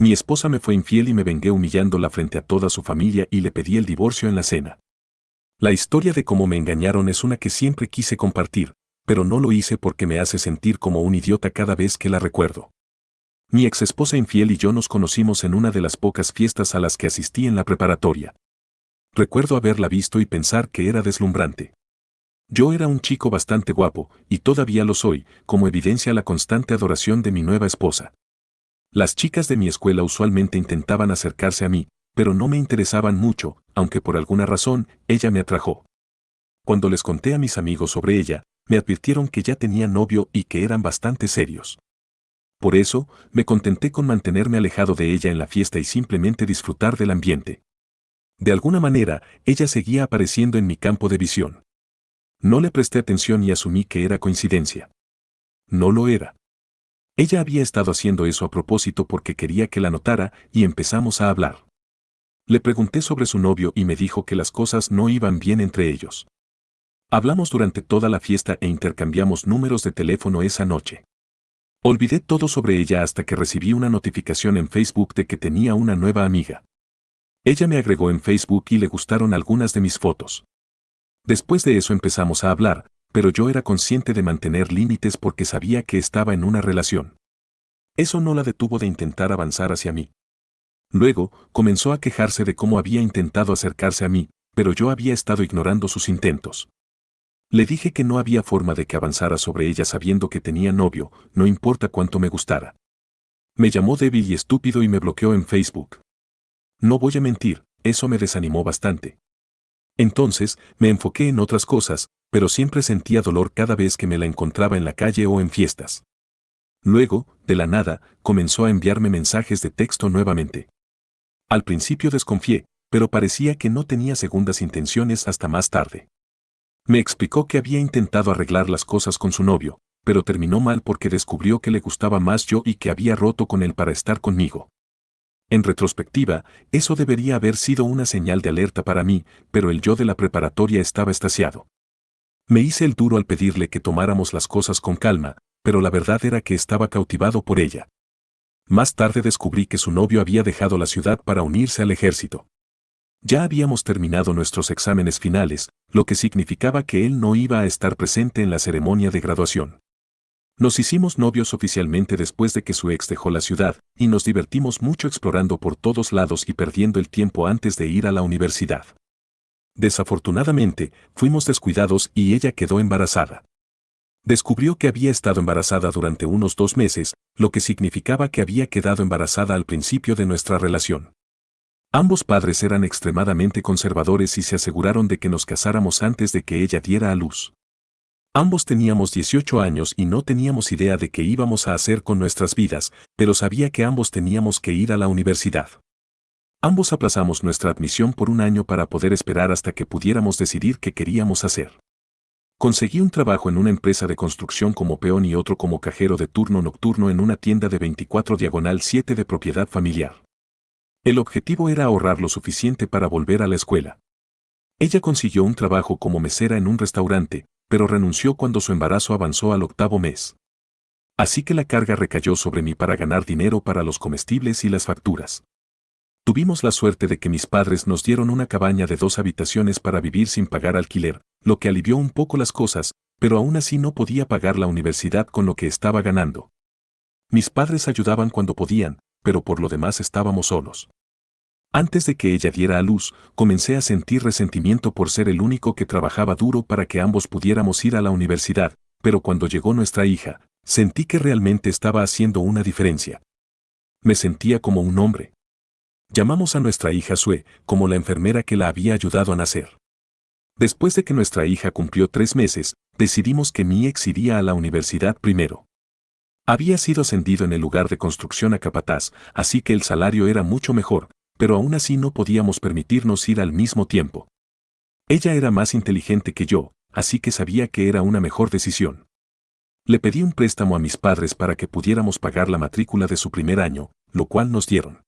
Mi esposa me fue infiel y me vengué humillándola frente a toda su familia y le pedí el divorcio en la cena. La historia de cómo me engañaron es una que siempre quise compartir, pero no lo hice porque me hace sentir como un idiota cada vez que la recuerdo. Mi ex esposa infiel y yo nos conocimos en una de las pocas fiestas a las que asistí en la preparatoria. Recuerdo haberla visto y pensar que era deslumbrante. Yo era un chico bastante guapo, y todavía lo soy, como evidencia la constante adoración de mi nueva esposa. Las chicas de mi escuela usualmente intentaban acercarse a mí, pero no me interesaban mucho, aunque por alguna razón, ella me atrajo. Cuando les conté a mis amigos sobre ella, me advirtieron que ya tenía novio y que eran bastante serios. Por eso, me contenté con mantenerme alejado de ella en la fiesta y simplemente disfrutar del ambiente. De alguna manera, ella seguía apareciendo en mi campo de visión. No le presté atención y asumí que era coincidencia. No lo era. Ella había estado haciendo eso a propósito porque quería que la notara y empezamos a hablar. Le pregunté sobre su novio y me dijo que las cosas no iban bien entre ellos. Hablamos durante toda la fiesta e intercambiamos números de teléfono esa noche. Olvidé todo sobre ella hasta que recibí una notificación en Facebook de que tenía una nueva amiga. Ella me agregó en Facebook y le gustaron algunas de mis fotos. Después de eso empezamos a hablar, pero yo era consciente de mantener límites porque sabía que estaba en una relación. Eso no la detuvo de intentar avanzar hacia mí. Luego, comenzó a quejarse de cómo había intentado acercarse a mí, pero yo había estado ignorando sus intentos. Le dije que no había forma de que avanzara sobre ella sabiendo que tenía novio, no importa cuánto me gustara. Me llamó débil y estúpido y me bloqueó en Facebook. No voy a mentir, eso me desanimó bastante. Entonces, me enfoqué en otras cosas, pero siempre sentía dolor cada vez que me la encontraba en la calle o en fiestas. Luego, de la nada, comenzó a enviarme mensajes de texto nuevamente. Al principio desconfié, pero parecía que no tenía segundas intenciones hasta más tarde. Me explicó que había intentado arreglar las cosas con su novio, pero terminó mal porque descubrió que le gustaba más yo y que había roto con él para estar conmigo. En retrospectiva, eso debería haber sido una señal de alerta para mí, pero el yo de la preparatoria estaba extasiado. Me hice el duro al pedirle que tomáramos las cosas con calma, pero la verdad era que estaba cautivado por ella. Más tarde descubrí que su novio había dejado la ciudad para unirse al ejército. Ya habíamos terminado nuestros exámenes finales, lo que significaba que él no iba a estar presente en la ceremonia de graduación. Nos hicimos novios oficialmente después de que su ex dejó la ciudad, y nos divertimos mucho explorando por todos lados y perdiendo el tiempo antes de ir a la universidad. Desafortunadamente, fuimos descuidados y ella quedó embarazada. Descubrió que había estado embarazada durante unos 2 meses, lo que significaba que había quedado embarazada al principio de nuestra relación. Ambos padres eran extremadamente conservadores y se aseguraron de que nos casáramos antes de que ella diera a luz. Ambos teníamos 18 años y no teníamos idea de qué íbamos a hacer con nuestras vidas, pero sabía que ambos teníamos que ir a la universidad. Ambos aplazamos nuestra admisión por 1 año para poder esperar hasta que pudiéramos decidir qué queríamos hacer. Conseguí un trabajo en una empresa de construcción como peón y otro como cajero de turno nocturno en una tienda de 24/7 de propiedad familiar. El objetivo era ahorrar lo suficiente para volver a la escuela. Ella consiguió un trabajo como mesera en un restaurante, pero renunció cuando su embarazo avanzó al 8º mes. Así que la carga recayó sobre mí para ganar dinero para los comestibles y las facturas. Tuvimos la suerte de que mis padres nos dieron una cabaña de 2 habitaciones para vivir sin pagar alquiler, lo que alivió un poco las cosas, pero aún así no podía pagar la universidad con lo que estaba ganando. Mis padres ayudaban cuando podían, pero por lo demás estábamos solos. Antes de que ella diera a luz, comencé a sentir resentimiento por ser el único que trabajaba duro para que ambos pudiéramos ir a la universidad, pero cuando llegó nuestra hija, sentí que realmente estaba haciendo una diferencia. Me sentía como un hombre. Llamamos a nuestra hija Sue, como la enfermera que la había ayudado a nacer. Después de que nuestra hija cumplió 3 meses, decidimos que mi ex iría a la universidad primero. Había sido ascendido en el lugar de construcción a capataz, así que el salario era mucho mejor, pero aún así no podíamos permitirnos ir al mismo tiempo. Ella era más inteligente que yo, así que sabía que era una mejor decisión. Le pedí un préstamo a mis padres para que pudiéramos pagar la matrícula de su primer año, lo cual nos dieron.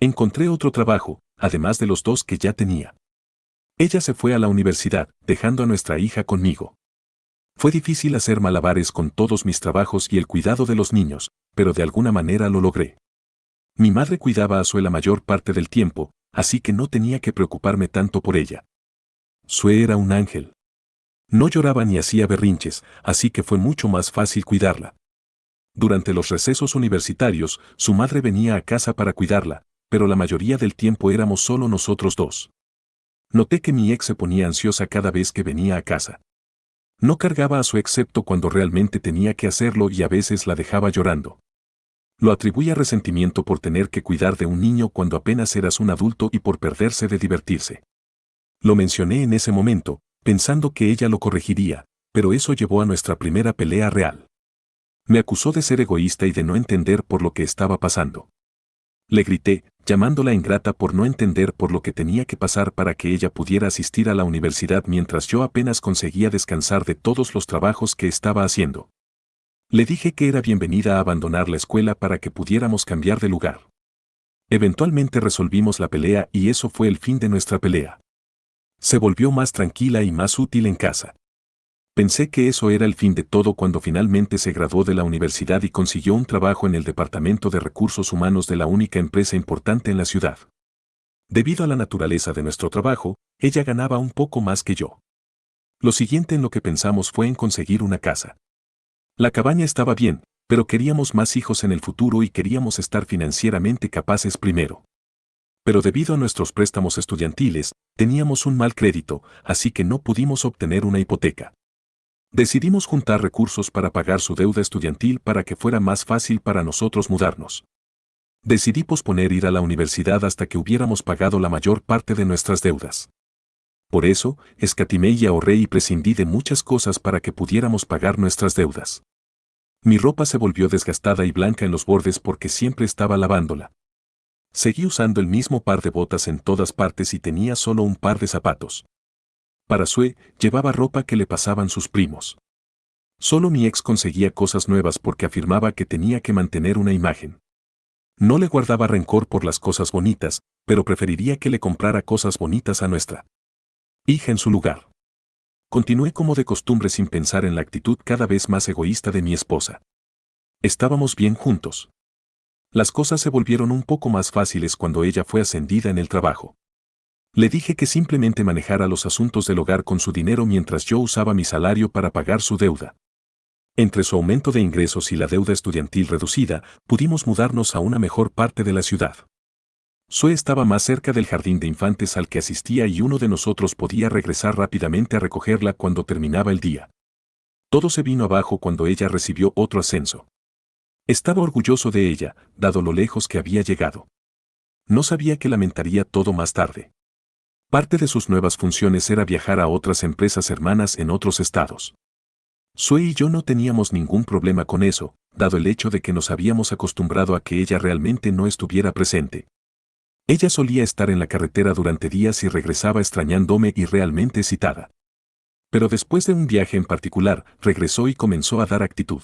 Encontré otro trabajo, además de los 2 que ya tenía. Ella se fue a la universidad, dejando a nuestra hija conmigo. Fue difícil hacer malabares con todos mis trabajos y el cuidado de los niños, pero de alguna manera lo logré. Mi madre cuidaba a Sue la mayor parte del tiempo, así que no tenía que preocuparme tanto por ella. Sue era un ángel. No lloraba ni hacía berrinches, así que fue mucho más fácil cuidarla. Durante los recesos universitarios, su madre venía a casa para cuidarla, pero la mayoría del tiempo éramos solo nosotros dos. Noté que mi ex se ponía ansiosa cada vez que venía a casa. No cargaba a Sue excepto cuando realmente tenía que hacerlo y a veces la dejaba llorando. Lo atribuía a resentimiento por tener que cuidar de un niño cuando apenas eras un adulto y por perderse de divertirse. Lo mencioné en ese momento, pensando que ella lo corregiría, pero eso llevó a nuestra primera pelea real. Me acusó de ser egoísta y de no entender por lo que estaba pasando. Le grité, llamándola ingrata por no entender por lo que tenía que pasar para que ella pudiera asistir a la universidad mientras yo apenas conseguía descansar de todos los trabajos que estaba haciendo. Le dije que era bienvenida a abandonar la escuela para que pudiéramos cambiar de lugar. Eventualmente resolvimos la pelea y eso fue el fin de nuestra pelea. Se volvió más tranquila y más útil en casa. Pensé que eso era el fin de todo cuando finalmente se graduó de la universidad y consiguió un trabajo en el departamento de recursos humanos de la única empresa importante en la ciudad. Debido a la naturaleza de nuestro trabajo, ella ganaba un poco más que yo. Lo siguiente en lo que pensamos fue en conseguir una casa. La cabaña estaba bien, pero queríamos más hijos en el futuro y queríamos estar financieramente capaces primero. Pero debido a nuestros préstamos estudiantiles, teníamos un mal crédito, así que no pudimos obtener una hipoteca. Decidimos juntar recursos para pagar su deuda estudiantil para que fuera más fácil para nosotros mudarnos. Decidí posponer ir a la universidad hasta que hubiéramos pagado la mayor parte de nuestras deudas. Por eso, escatimé y ahorré y prescindí de muchas cosas para que pudiéramos pagar nuestras deudas. Mi ropa se volvió desgastada y blanca en los bordes porque siempre estaba lavándola. Seguí usando el mismo par de botas en todas partes y tenía solo un par de zapatos. Para Sue, llevaba ropa que le pasaban sus primos. Solo mi ex conseguía cosas nuevas porque afirmaba que tenía que mantener una imagen. No le guardaba rencor por las cosas bonitas, pero preferiría que le comprara cosas bonitas a nuestra hija en su lugar. Continué como de costumbre sin pensar en la actitud cada vez más egoísta de mi esposa. Estábamos bien juntos. Las cosas se volvieron un poco más fáciles cuando ella fue ascendida en el trabajo. Le dije que simplemente manejara los asuntos del hogar con su dinero mientras yo usaba mi salario para pagar su deuda. Entre su aumento de ingresos y la deuda estudiantil reducida, pudimos mudarnos a una mejor parte de la ciudad. Sue estaba más cerca del jardín de infantes al que asistía y uno de nosotros podía regresar rápidamente a recogerla cuando terminaba el día. Todo se vino abajo cuando ella recibió otro ascenso. Estaba orgulloso de ella, dado lo lejos que había llegado. No sabía que lamentaría todo más tarde. Parte de sus nuevas funciones era viajar a otras empresas hermanas en otros estados. Sue y yo no teníamos ningún problema con eso, dado el hecho de que nos habíamos acostumbrado a que ella realmente no estuviera presente. Ella solía estar en la carretera durante días y regresaba extrañándome y realmente excitada. Pero después de un viaje en particular, regresó y comenzó a dar actitud.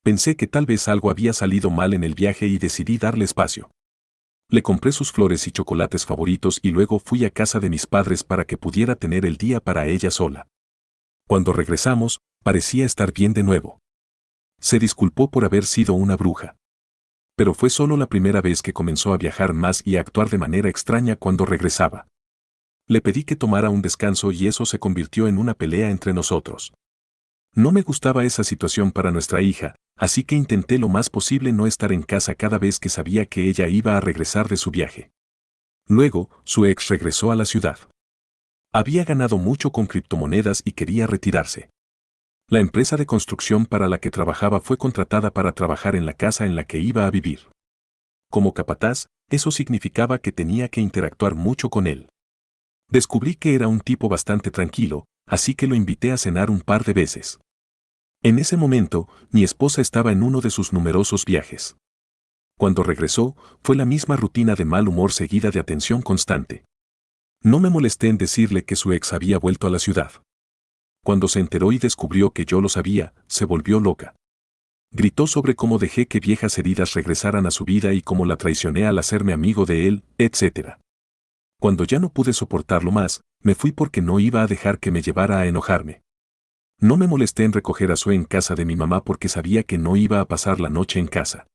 Pensé que tal vez algo había salido mal en el viaje y decidí darle espacio. Le compré sus flores y chocolates favoritos y luego fui a casa de mis padres para que pudiera tener el día para ella sola. Cuando regresamos, parecía estar bien de nuevo. Se disculpó por haber sido una bruja. Pero fue solo la primera vez que comenzó a viajar más y a actuar de manera extraña cuando regresaba. Le pedí que tomara un descanso y eso se convirtió en una pelea entre nosotros. No me gustaba esa situación para nuestra hija, así que intenté lo más posible no estar en casa cada vez que sabía que ella iba a regresar de su viaje. Luego, su ex regresó a la ciudad. Había ganado mucho con criptomonedas y quería retirarse. La empresa de construcción para la que trabajaba fue contratada para trabajar en la casa en la que iba a vivir. Como capataz, eso significaba que tenía que interactuar mucho con él. Descubrí que era un tipo bastante tranquilo, así que lo invité a cenar un par de veces. En ese momento, mi esposa estaba en uno de sus numerosos viajes. Cuando regresó, fue la misma rutina de mal humor seguida de atención constante. No me molesté en decirle que su ex había vuelto a la ciudad. Cuando se enteró y descubrió que yo lo sabía, se volvió loca. Gritó sobre cómo dejé que viejas heridas regresaran a su vida y cómo la traicioné al hacerme amigo de él, etc. Cuando ya no pude soportarlo más, me fui porque no iba a dejar que me llevara a enojarme. No me molesté en recoger a Sue en casa de mi mamá porque sabía que no iba a pasar la noche en casa.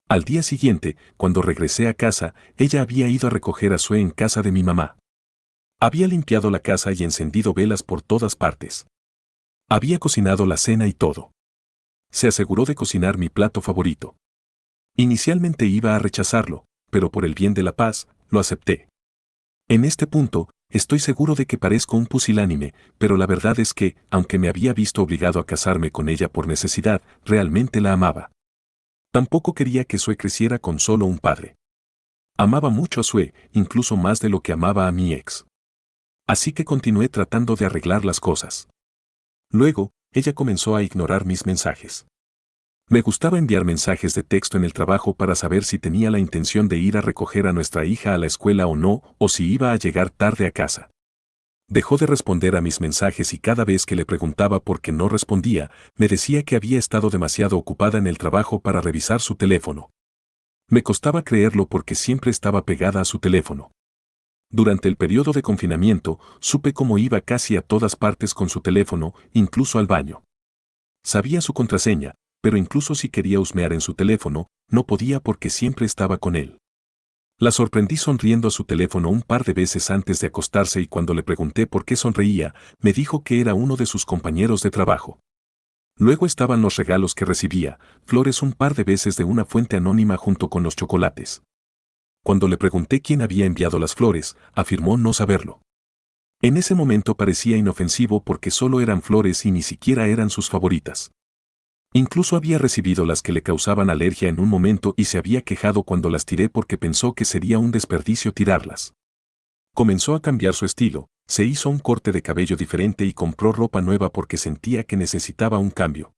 Al día siguiente, cuando regresé a casa, ella había ido a recoger a Sue en casa de mi mamá. Había limpiado la casa y encendido velas por todas partes. Había cocinado la cena y todo. Se aseguró de cocinar mi plato favorito. Inicialmente iba a rechazarlo, pero por el bien de la paz, lo acepté. En este punto, estoy seguro de que parezco un pusilánime, pero la verdad es que, aunque me había visto obligado a casarme con ella por necesidad, realmente la amaba. Tampoco quería que Sue creciera con solo un padre. Amaba mucho a Sue, incluso más de lo que amaba a mi ex. Así que continué tratando de arreglar las cosas. Luego, ella comenzó a ignorar mis mensajes. Me gustaba enviar mensajes de texto en el trabajo para saber si tenía la intención de ir a recoger a nuestra hija a la escuela o no, o si iba a llegar tarde a casa. Dejó de responder a mis mensajes y cada vez que le preguntaba por qué no respondía, me decía que había estado demasiado ocupada en el trabajo para revisar su teléfono. Me costaba creerlo porque siempre estaba pegada a su teléfono. Durante el periodo de confinamiento, supe cómo iba casi a todas partes con su teléfono, incluso al baño. Sabía su contraseña, pero incluso si quería husmear en su teléfono, no podía porque siempre estaba con él. La sorprendí sonriendo a su teléfono un par de veces antes de acostarse y cuando le pregunté por qué sonreía, me dijo que era uno de sus compañeros de trabajo. Luego estaban los regalos que recibía, flores un par de veces de una fuente anónima junto con los chocolates. Cuando le pregunté quién había enviado las flores, afirmó no saberlo. En ese momento parecía inofensivo porque solo eran flores y ni siquiera eran sus favoritas. Incluso había recibido las que le causaban alergia en un momento y se había quejado cuando las tiré porque pensó que sería un desperdicio tirarlas. Comenzó a cambiar su estilo, se hizo un corte de cabello diferente y compró ropa nueva porque sentía que necesitaba un cambio.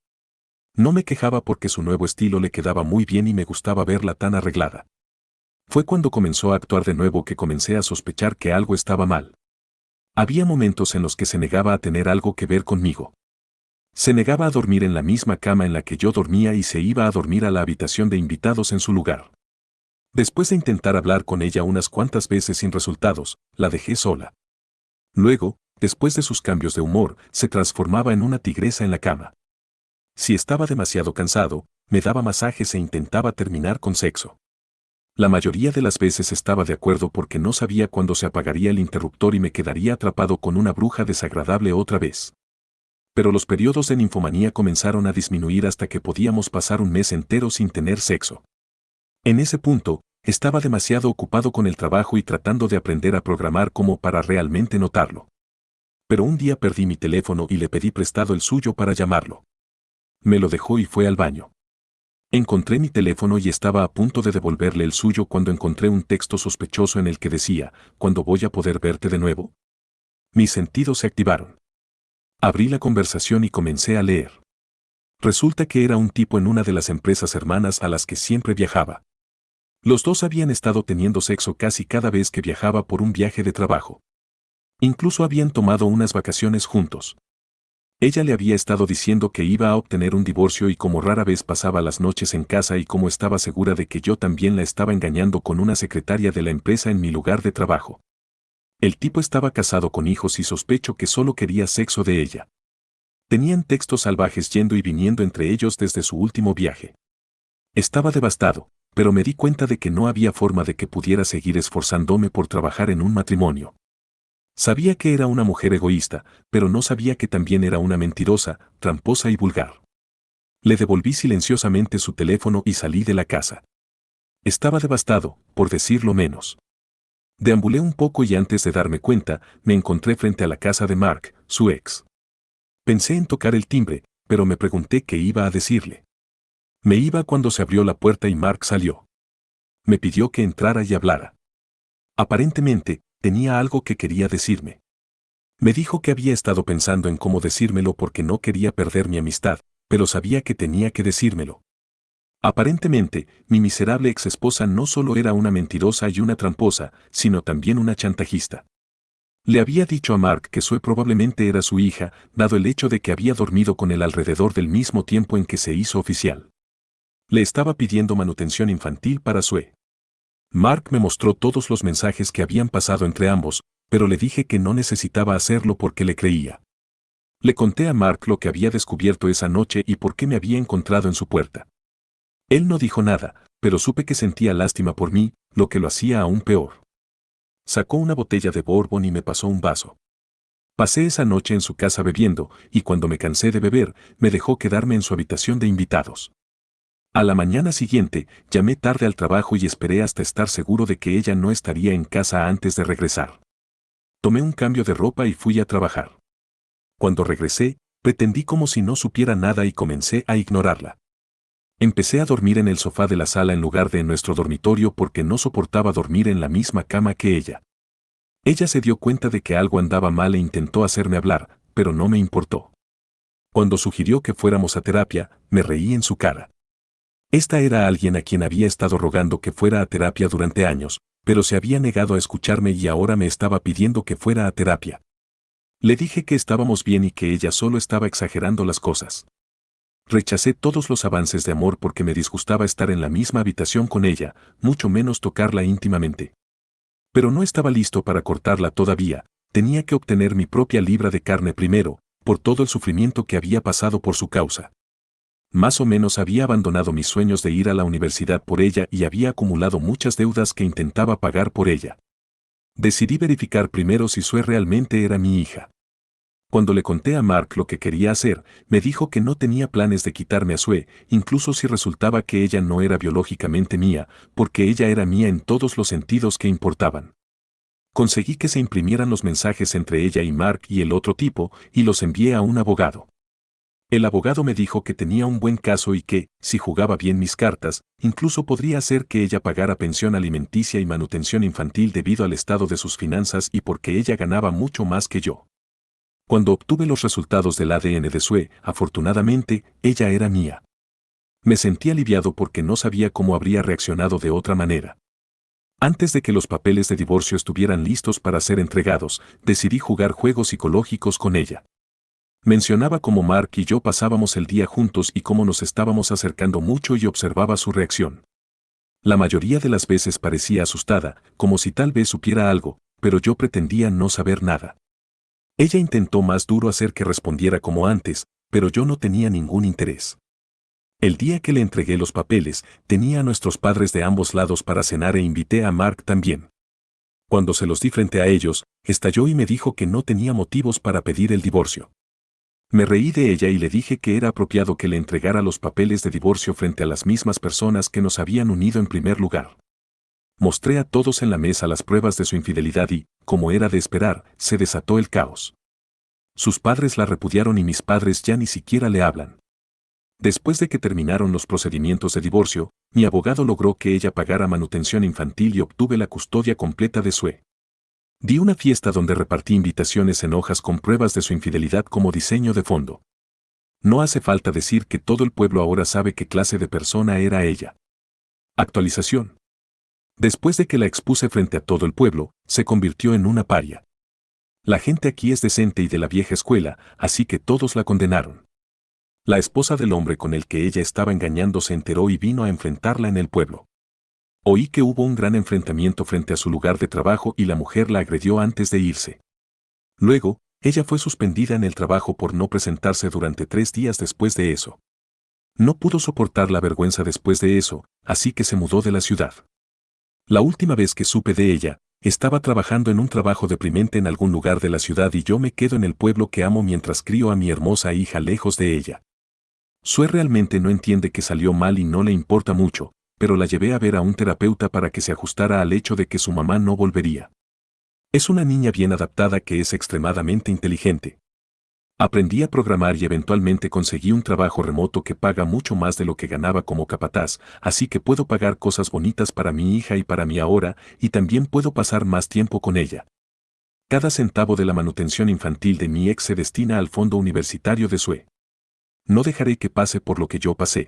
No me quejaba porque su nuevo estilo le quedaba muy bien y me gustaba verla tan arreglada. Fue cuando comenzó a actuar de nuevo que comencé a sospechar que algo estaba mal. Había momentos en los que se negaba a tener algo que ver conmigo. Se negaba a dormir en la misma cama en la que yo dormía y se iba a dormir a la habitación de invitados en su lugar. Después de intentar hablar con ella unas cuantas veces sin resultados, la dejé sola. Luego, después de sus cambios de humor, se transformaba en una tigresa en la cama. Si estaba demasiado cansado, me daba masajes e intentaba terminar con sexo. La mayoría de las veces estaba de acuerdo porque no sabía cuándo se apagaría el interruptor y me quedaría atrapado con una bruja desagradable otra vez. Pero los periodos de ninfomanía comenzaron a disminuir hasta que podíamos pasar un mes entero sin tener sexo. En ese punto, estaba demasiado ocupado con el trabajo y tratando de aprender a programar como para realmente notarlo. Pero un día perdí mi teléfono y le pedí prestado el suyo para llamarlo. Me lo dejó y fue al baño. Encontré mi teléfono y estaba a punto de devolverle el suyo cuando encontré un texto sospechoso en el que decía, ¿cuándo voy a poder verte de nuevo? Mis sentidos se activaron. Abrí la conversación y comencé a leer. Resulta que era un tipo en una de las empresas hermanas a las que siempre viajaba. Los dos habían estado teniendo sexo casi cada vez que viajaba por un viaje de trabajo. Incluso habían tomado unas vacaciones juntos. Ella le había estado diciendo que iba a obtener un divorcio y como rara vez pasaba las noches en casa y como estaba segura de que yo también la estaba engañando con una secretaria de la empresa en mi lugar de trabajo. El tipo estaba casado con hijos y sospecho que solo quería sexo de ella. Tenían textos salvajes yendo y viniendo entre ellos desde su último viaje. Estaba devastado, pero me di cuenta de que no había forma de que pudiera seguir esforzándome por trabajar en un matrimonio. Sabía que era una mujer egoísta, pero no sabía que también era una mentirosa, tramposa y vulgar. Le devolví silenciosamente su teléfono y salí de la casa. Estaba devastado, por decirlo menos. Deambulé un poco y antes de darme cuenta, me encontré frente a la casa de Mark, su ex. Pensé en tocar el timbre, pero me pregunté qué iba a decirle. Me iba cuando se abrió la puerta y Mark salió. Me pidió que entrara y hablara. Aparentemente, tenía algo que quería decirme. Me dijo que había estado pensando en cómo decírmelo porque no quería perder mi amistad, pero sabía que tenía que decírmelo. Aparentemente, mi miserable ex esposa no solo era una mentirosa y una tramposa, sino también una chantajista. Le había dicho a Mark que Sue probablemente era su hija, dado el hecho de que había dormido con él alrededor del mismo tiempo en que se hizo oficial. Le estaba pidiendo manutención infantil para Sue. Mark me mostró todos los mensajes que habían pasado entre ambos, pero le dije que no necesitaba hacerlo porque le creía. Le conté a Mark lo que había descubierto esa noche y por qué me había encontrado en su puerta. Él no dijo nada, pero supe que sentía lástima por mí, lo que lo hacía aún peor. Sacó una botella de bourbon y me pasó un vaso. Pasé esa noche en su casa bebiendo, y cuando me cansé de beber, me dejó quedarme en su habitación de invitados. A la mañana siguiente, llamé tarde al trabajo y esperé hasta estar seguro de que ella no estaría en casa antes de regresar. Tomé un cambio de ropa y fui a trabajar. Cuando regresé, pretendí como si no supiera nada y comencé a ignorarla. Empecé a dormir en el sofá de la sala en lugar de en nuestro dormitorio porque no soportaba dormir en la misma cama que ella. Ella se dio cuenta de que algo andaba mal e intentó hacerme hablar, pero no me importó. Cuando sugirió que fuéramos a terapia, me reí en su cara. Esta era alguien a quien había estado rogando que fuera a terapia durante años, pero se había negado a escucharme y ahora me estaba pidiendo que fuera a terapia. Le dije que estábamos bien y que ella solo estaba exagerando las cosas. Rechacé todos los avances de amor porque me disgustaba estar en la misma habitación con ella, mucho menos tocarla íntimamente. Pero no estaba listo para cortarla todavía, tenía que obtener mi propia libra de carne primero, por todo el sufrimiento que había pasado por su causa. Más o menos había abandonado mis sueños de ir a la universidad por ella y había acumulado muchas deudas que intentaba pagar por ella. Decidí verificar primero si Sue realmente era mi hija. Cuando le conté a Mark lo que quería hacer, me dijo que no tenía planes de quitarme a Sue, incluso si resultaba que ella no era biológicamente mía, porque ella era mía en todos los sentidos que importaban. Conseguí que se imprimieran los mensajes entre ella y Mark y el otro tipo, y los envié a un abogado. El abogado me dijo que tenía un buen caso y que, si jugaba bien mis cartas, incluso podría hacer que ella pagara pensión alimenticia y manutención infantil debido al estado de sus finanzas y porque ella ganaba mucho más que yo. Cuando obtuve los resultados del ADN de Sue, afortunadamente, ella era mía. Me sentí aliviado porque no sabía cómo habría reaccionado de otra manera. Antes de que los papeles de divorcio estuvieran listos para ser entregados, decidí jugar juegos psicológicos con ella. Mencionaba cómo Mark y yo pasábamos el día juntos y cómo nos estábamos acercando mucho y observaba su reacción. La mayoría de las veces parecía asustada, como si tal vez supiera algo, pero yo pretendía no saber nada. Ella intentó más duro hacer que respondiera como antes, pero yo no tenía ningún interés. El día que le entregué los papeles, tenía a nuestros padres de ambos lados para cenar e invité a Mark también. Cuando se los di frente a ellos, estalló y me dijo que no tenía motivos para pedir el divorcio. Me reí de ella y le dije que era apropiado que le entregara los papeles de divorcio frente a las mismas personas que nos habían unido en primer lugar. Mostré a todos en la mesa las pruebas de su infidelidad y, como era de esperar, se desató el caos. Sus padres la repudiaron y mis padres ya ni siquiera le hablan. Después de que terminaron los procedimientos de divorcio, mi abogado logró que ella pagara manutención infantil y obtuve la custodia completa de Sue. Di una fiesta donde repartí invitaciones en hojas con pruebas de su infidelidad como diseño de fondo. No hace falta decir que todo el pueblo ahora sabe qué clase de persona era ella. Actualización. Después de que la expuse frente a todo el pueblo, se convirtió en una paria. La gente aquí es decente y de la vieja escuela, así que todos la condenaron. La esposa del hombre con el que ella estaba engañando se enteró y vino a enfrentarla en el pueblo. Oí que hubo un gran enfrentamiento frente a su lugar de trabajo y la mujer la agredió antes de irse. Luego, ella fue suspendida en el trabajo por no presentarse durante 3 días después de eso. No pudo soportar la vergüenza después de eso, así que se mudó de la ciudad. La última vez que supe de ella, estaba trabajando en un trabajo deprimente en algún lugar de la ciudad y yo me quedo en el pueblo que amo mientras crío a mi hermosa hija lejos de ella. Sue realmente no entiende que salió mal y no le importa mucho, pero la llevé a ver a un terapeuta para que se ajustara al hecho de que su mamá no volvería. Es una niña bien adaptada que es extremadamente inteligente. Aprendí a programar y eventualmente conseguí un trabajo remoto que paga mucho más de lo que ganaba como capataz, así que puedo pagar cosas bonitas para mi hija y para mí ahora, y también puedo pasar más tiempo con ella. Cada centavo de la manutención infantil de mi ex se destina al fondo universitario de Sue. No dejaré que pase por lo que yo pasé.